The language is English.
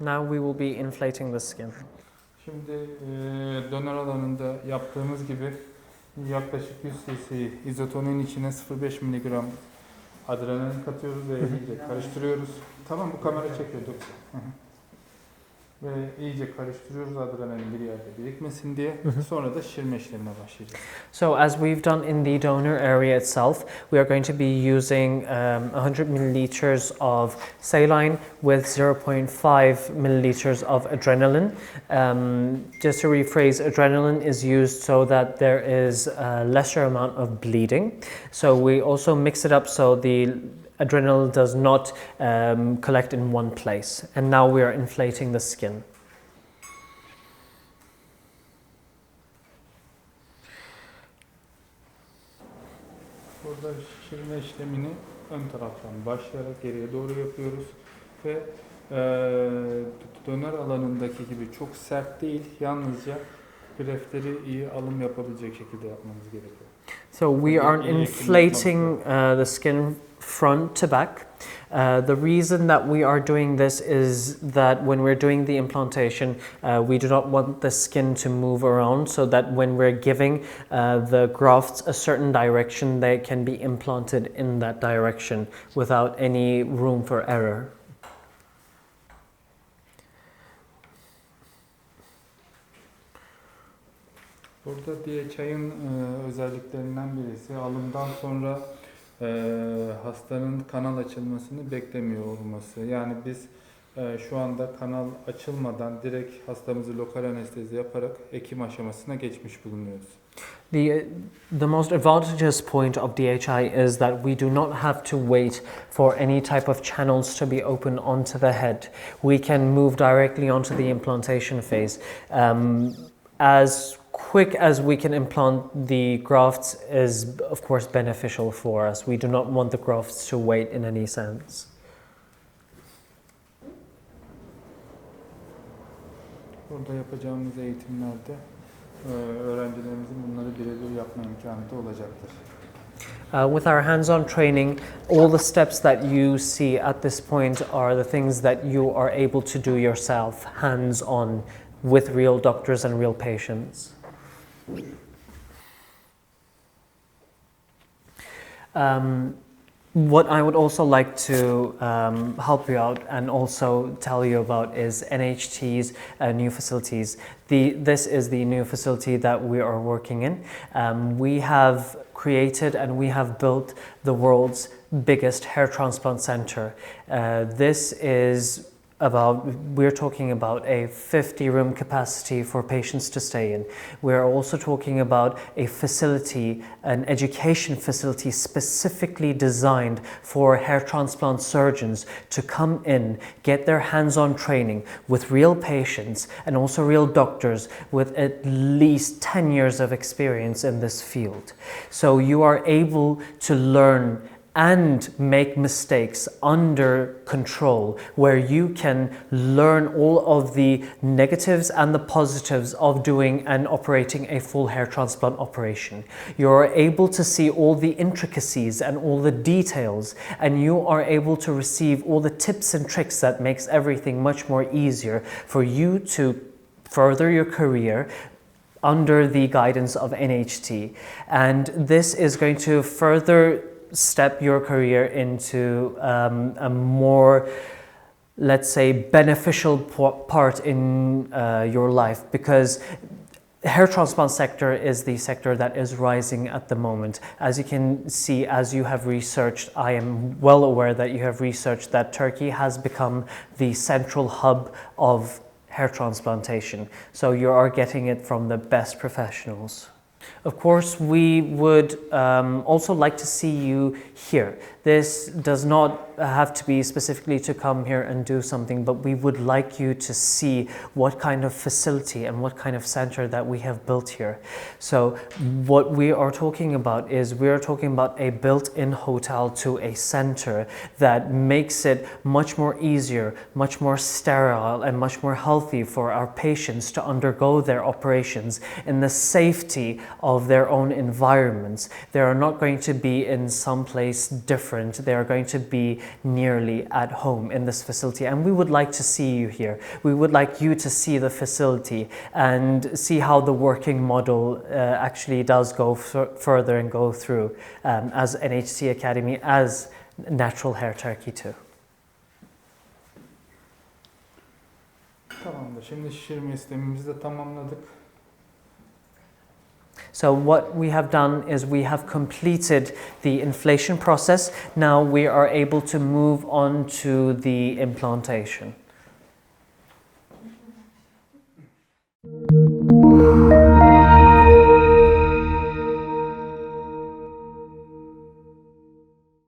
Now we will be inflating the skin. Şimdi donör alanında yaptığımız gibi yaklaşık 100 cc izotonin içine 0,5 mg adrenalin katıyoruz ve iyice karıştırıyoruz. Tamam, bu kamera çekiyor. Ve iyice karıştırıyoruz adrenalin bir yerde birikmesin diye. Sonra da şişirme işlemine başlayacağız. So as we've done in the donor area itself, we are going to be using 100 milliliters of saline with 0.5 milliliters of adrenaline. Just to rephrase, adrenaline is used so that there is a lesser amount of bleeding. So we also mix it up so the adrenaline does not collect in one place. And now we are inflating the skin. Burada şişirme işlemini ön taraftan başlayarak geriye doğru yapıyoruz ve donör alanındaki gibi çok sert değil, yalnızca greftleri iyi alım yapabilecek şekilde yapmamız gerekiyor. So we are inflating the skin front to back. The reason that we are doing this is that when we're doing the implantation, we do not want the skin to move around, so that when we're giving the grafts a certain direction, they can be implanted in that direction without any room for error. Burada DHI'nin özelliklerinden birisi alımdan sonra hastanın kanal açılmasını beklemiyor olması. Yani biz şu anda kanal açılmadan direkt hastamızı lokal anestezi yaparak ekim aşamasına geçmiş bulunuyoruz. The most advantageous point of DHI is that we do not have to wait for any type of channels to be opened onto the head. We can move directly onto the implantation phase. As quick as we can implant the grafts is of course beneficial for us. We do not want the grafts to wait in any sense. Burada yapacağımız eğitimlerde öğrencilerimizin bunları birebir yapma imkanı da olacaktır. With our hands-on training, all the steps that you see at this point are the things that you are able to do yourself, hands-on, with real doctors and real patients. What I would also like to help you out and also tell you about is NHT's new facilities. This is the new facility that we are working in. We have created and we have built the world's biggest hair transplant center. We're talking about a 50-room capacity for patients to stay in. We're also talking about a facility, an education facility specifically designed for hair transplant surgeons to come in, get their hands-on training with real patients and also real doctors with at least 10 years of experience in this field. So you are able to learn and make mistakes under control, where you can learn all of the negatives and the positives of doing and operating a full hair transplant operation. You're able to see all the intricacies and all the details, and you are able to receive all the tips and tricks that makes everything much more easier for you to further your career under the guidance of NHT. And this is going to further step your career into a more, let's say, beneficial part in your life, because hair transplant sector is the sector that is rising at the moment. As you can see, as you have researched, I am well aware that you have researched that Turkey has become the central hub of hair transplantation. So you are getting it from the best professionals. Of course, we would also like to see you here. This does not have to be specifically to come here and do something, but we would like you to see what kind of facility and what kind of center that we have built here. So what we are talking about is we are talking about a built-in hotel to a center that makes it much more easier, much more sterile and much more healthy for our patients to undergo their operations in the safety of their own environments. They are not going to be in some place different. They are going to be nearly at home in this facility, and we would like to see you here. We would like you to see the facility and see how the working model actually does go further and go through as NHT Academy, as Natural Hair Turkey too. Tamamdır. Şimdi şişirme işlemimizi de tamamladık. So what we have done is we have completed the inflation process. Now we are able to move on to the implantation.